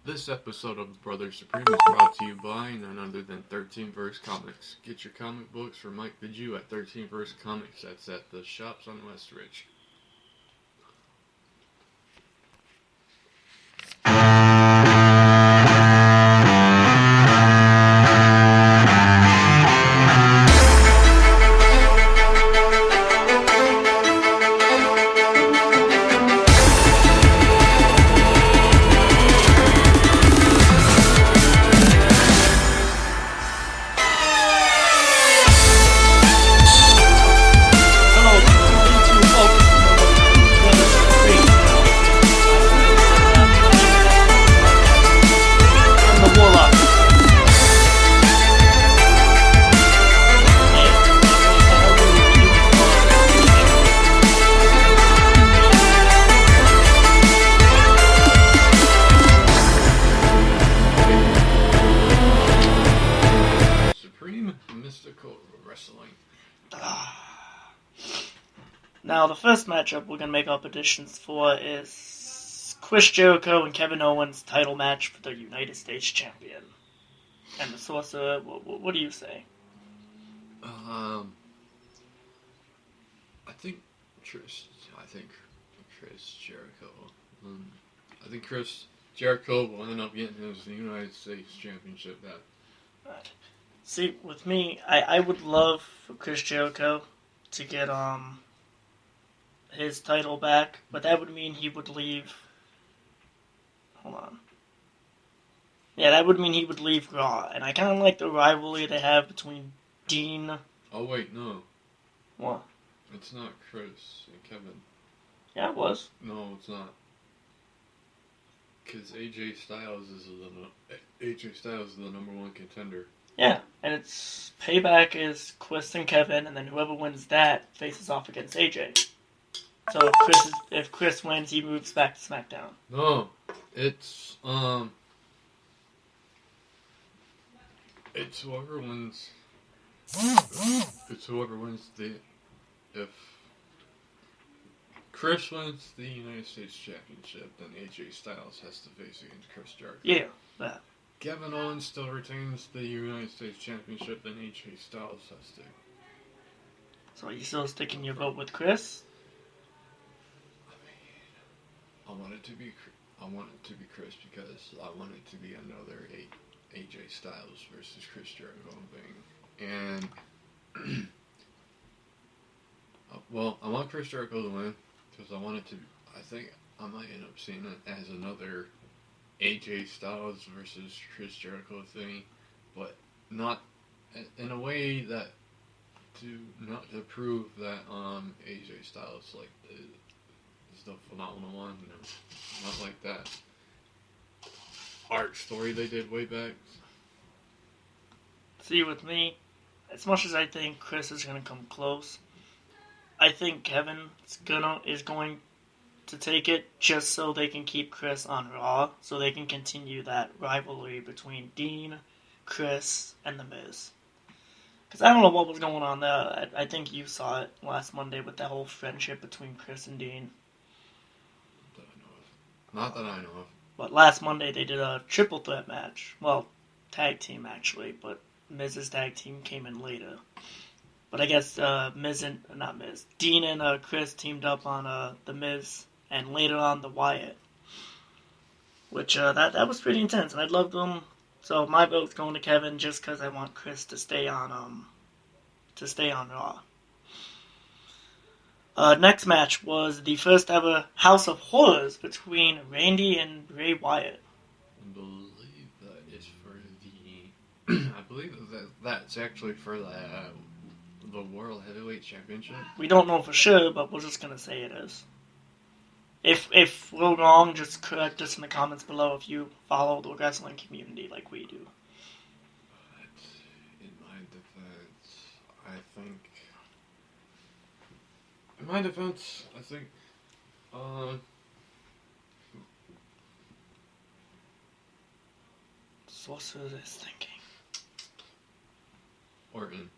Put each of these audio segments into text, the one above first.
This episode of Brother Supreme is brought to you by none other than 13 Verse Comics. Get your comic books from Mike the Jew at 13 Verse Comics. That's at the shops on Westridge. Now, the first matchup we're going to make our predictions for is Chris Jericho and Kevin Owens title match for the United States Champion. And the Sorcerer, what do you say? I think Chris Jericho. I think Chris Jericho will end up getting his United States Championship back. Right. See, with me, I would love for Chris Jericho to get his title back, but that would mean he would leave. Hold on. Yeah, that would mean he would leave Raw, and I kind of like the rivalry they have between Dean. Oh wait, no. What? It's not Chris and Kevin. Yeah, it was. No, it's not. Because AJ Styles is the number one contender. Yeah, and it's Payback is Chris and Kevin, and then whoever wins that faces off against AJ. So if Chris wins, he moves back to SmackDown. No, it's whoever wins. It's whoever wins if Chris wins the United States Championship, then AJ Styles has to face against Chris Jericho. Yeah, that. Kevin Owens still retains the United States Championship, then AJ Styles has to. So are you still sticking your vote with Chris? I want it to be Chris because I want it to be another AJ Styles versus Chris Jericho thing. And well, I want Chris Jericho to win because I want it to. I think I might end up seeing it as another AJ Styles versus Chris Jericho thing, but not in a way that not to prove that AJ Styles is the phenomenal one. You know, not like that arc story they did way back. See, with me, as much as I think Chris is going to come close, I think Kevin is going to take it just so they can keep Chris on Raw, so they can continue that rivalry between Dean, Chris, and The Miz. Because I don't know what was going on there. I think you saw it last Monday with that whole friendship between Chris and Dean. Not that I know of. But last Monday they did a triple threat match. Well, tag team actually, but Miz's tag team came in later. But I guess Dean and Chris teamed up on The Miz and later on the Wyatt. Which that was pretty intense, and I loved them. So my vote's going to Kevin just because I want Chris to stay on Raw. Next match was the first ever House of Horrors between Randy and Bray Wyatt. I believe that is for the. I believe that's actually for the World Heavyweight Championship. We don't know for sure, but we're just gonna say it is. If we're wrong, just correct us in the comments below if you follow the wrestling community like we do. But in my defense, I think Sorcerer is thinking. Orton.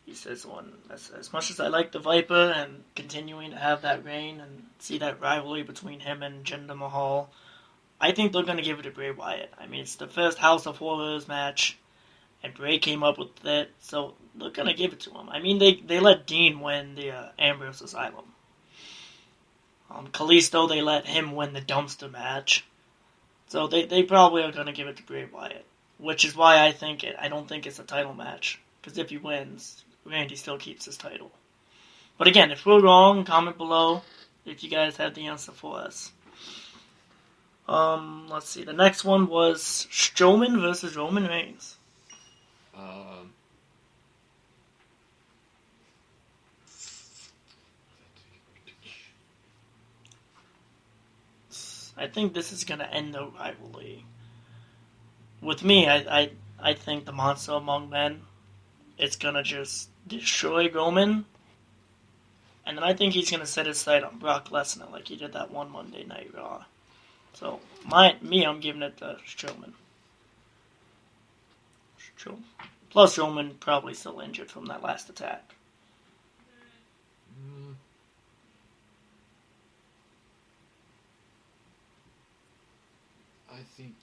He says one. As much as I like the Viper and continuing to have that reign and see that rivalry between him and Jinder Mahal, I think they're going to give it to Bray Wyatt. I mean, it's the first House of Horrors match, and Bray came up with it, so they're going to give it to him. I mean, they let Dean win the Ambrose Asylum. Kalisto, they let him win the dumpster match. So they probably are going to give it to Bray Wyatt, which is why I don't think it's a title match. Because if he wins, Randy still keeps his title. But again, if we're wrong, comment below if you guys have the answer for us. Let's see. The next one was Strowman versus Roman Reigns. I think this is gonna end the rivalry. With me, I think the Monster Among Men, it's gonna just destroy Roman, and then I think he's gonna set his sight on Brock Lesnar like he did that one Monday Night Raw. So, I'm giving it to Strowman. Plus, Roman probably still injured from that last attack. I think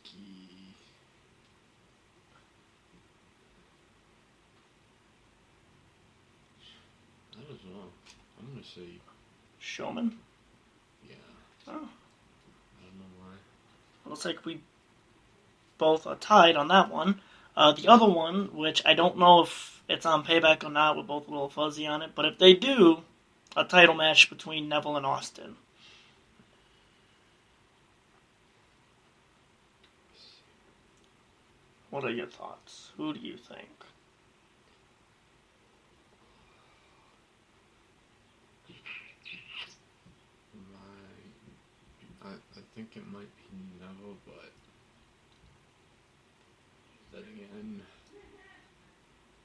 I don't know. I'm gonna say Strowman? Yeah. Oh. I don't know why. Looks like we both are tied on that one. The other one, which I don't know if it's on Payback or not, we're both a little fuzzy on it, but if they do, a title match between Neville and Austin. What are your thoughts? Who do you think? I think it might be Neville, but then again,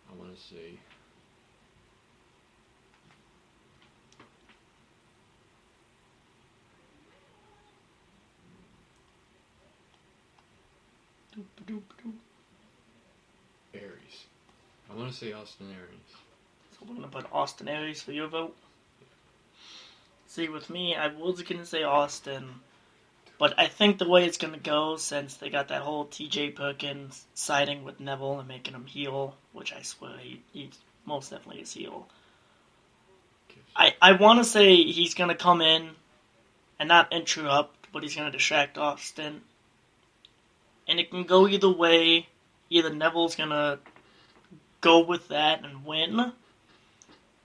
I want to say Aries. I want to say Austin Aries. So we're going to put Austin Aries for your vote? See, with me, I was going to say Austin, but I think the way it's going to go, since they got that whole TJ Perkins siding with Neville and making him heel, which I swear he most definitely is heel. I want to say he's going to come in and not interrupt, but he's going to distract Austin. And it can go either way. Either Neville's going to go with that and win.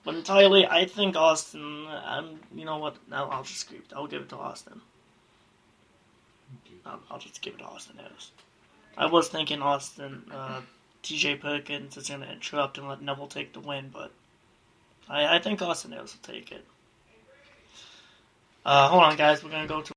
But entirely, I think Austin, you know what, no, I'll just skip it. I'll give it to Austin. I'll just give it to Austin Aries. I was thinking Austin, TJ Perkins is going to interrupt and let Neville take the win, but I think Austin Aries will take it. Hold on, guys, we're going to go to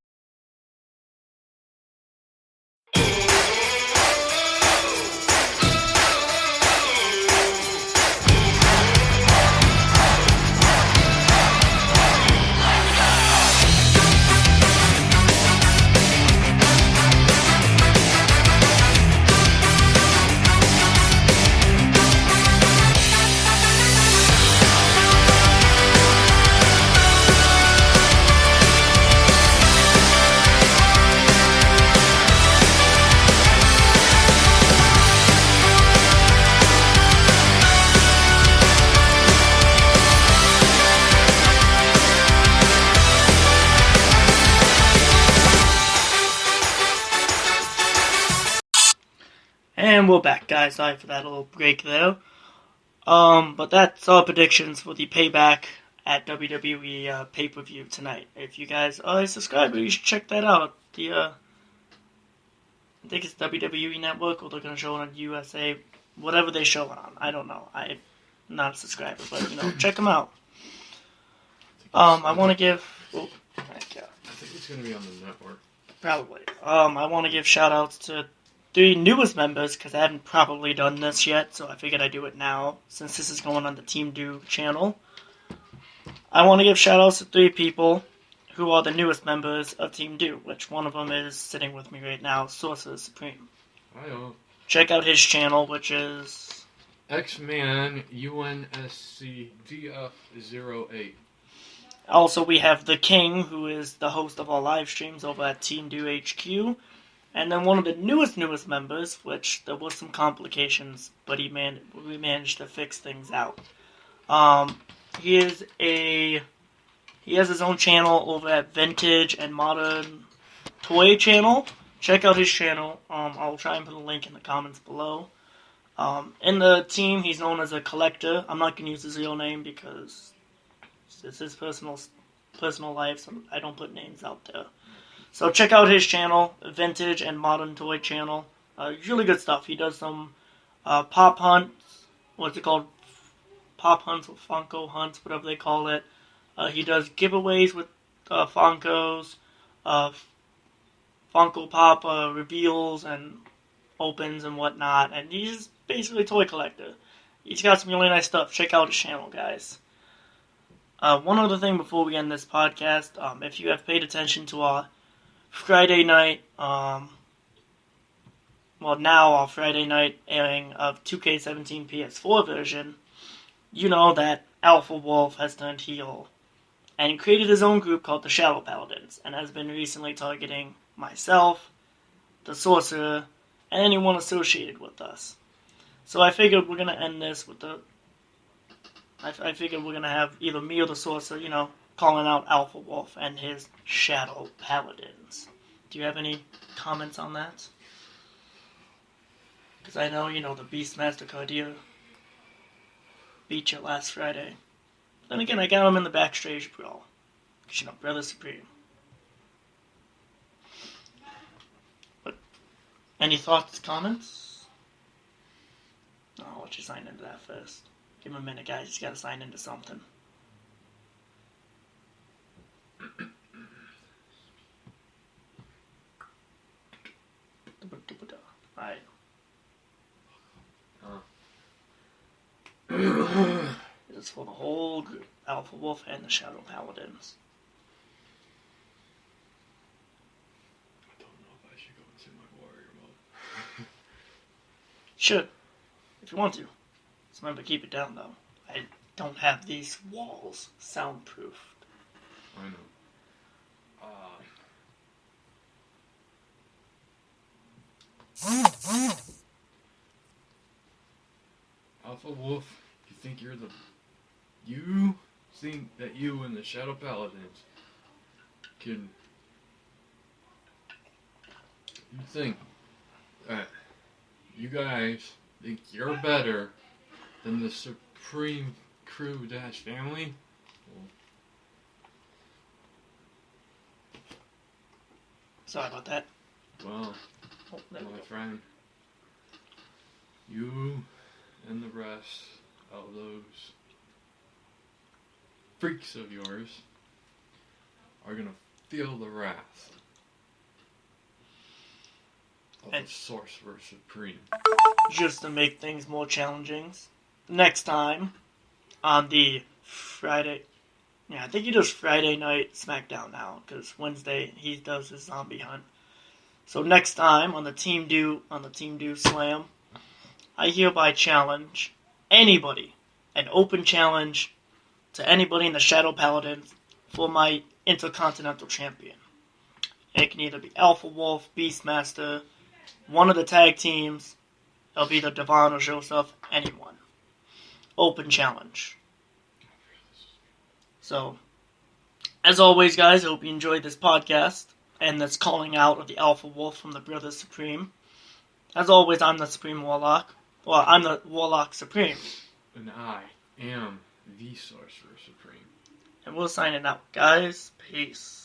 And we're back, guys. Sorry for that little break there. But that's our predictions for the Payback at WWE pay-per-view tonight. If you guys are a subscriber, you should check that out. I think it's WWE Network, or they're going to show it on USA. Whatever they show it on. I don't know. I'm not a subscriber, but, check them out. I want to give... Oh, thank you. I think it's going to be on the network. Probably. I want to give shout-outs to the newest members, because I haven't probably done this yet, so I figured I'd do it now, since this is going on the Team Do channel. I want to give shout-outs to 3 people who are the newest members of Team Do, which one of them is sitting with me right now, Sorcerer Supreme. Hi-yo. Check out his channel, which is... X-Man UNSCDF08. Also, we have The King, who is the host of our live streams over at Team Do HQ. And then one of the newest members, which there was some complications, but we managed to fix things out. He has his own channel over at Vintage and Modern Toy Channel. Check out his channel. I'll try and put a link in the comments below. In the team, he's known as a collector. I'm not going to use his real name because it's his personal life, so I don't put names out there. So check out his channel, Vintage and Modern Toy Channel. Really good stuff. He does some pop hunts. What's it called? Pop hunts or Funko hunts, whatever they call it. He does giveaways with Funkos, Funko Pop reveals and opens and whatnot. And he's basically a toy collector. He's got some really nice stuff. Check out his channel, guys. One other thing before we end this podcast. If you have paid attention to our Friday night, our Friday night airing of 2K17 PS4 version, you know that Alpha Wolf has turned heel and created his own group called the Shadow Paladins and has been recently targeting myself, the Sorcerer, and anyone associated with us. So I figured we're going to end this with I figured we're going to have either me or the Sorcerer, calling out Alpha Wolf and his Shadow Paladins. Do you have any comments on that? Because I know, the Beastmaster Cardia beat you last Friday. Then again, I got him in the backstage brawl. Because, Brother Supreme. But, any thoughts, comments? No, I'll let you sign into that first. Give him a minute, guys. He's got to sign into something. Alright. This is for the whole group. Alpha Wolf and the Shadow Paladins. I don't know if I should go into my warrior mode. Should. If you want to. Just remember to keep it down, though. I don't have these walls soundproofed. I know. Alpha Wolf, you think that you and the Shadow Paladins can... You think that you guys think you're better than the Supreme Crew Dash family? Well, sorry about that. Well, my friend, you and the rest of those freaks of yours are gonna feel the wrath of the Sorcerer Supreme. Just to make things more challenging, next time on the Friday, I think he does Friday night SmackDown now, because Wednesday he does his zombie hunt. So next time on the Team Do Slam, I hereby challenge anybody, an open challenge to anybody in the Shadow Paladins for my Intercontinental Champion. It can either be Alpha Wolf, Beastmaster, one of the tag teams. It'll be either Devon or Joseph, anyone. Open challenge. So, as always, guys, I hope you enjoyed this podcast and this calling out of the Alpha Wolf from the Brothers Supreme. As always, I'm the Supreme Warlock. Well, I'm the Warlock Supreme. And I am the Sorcerer Supreme. And we'll sign it out, guys. Peace.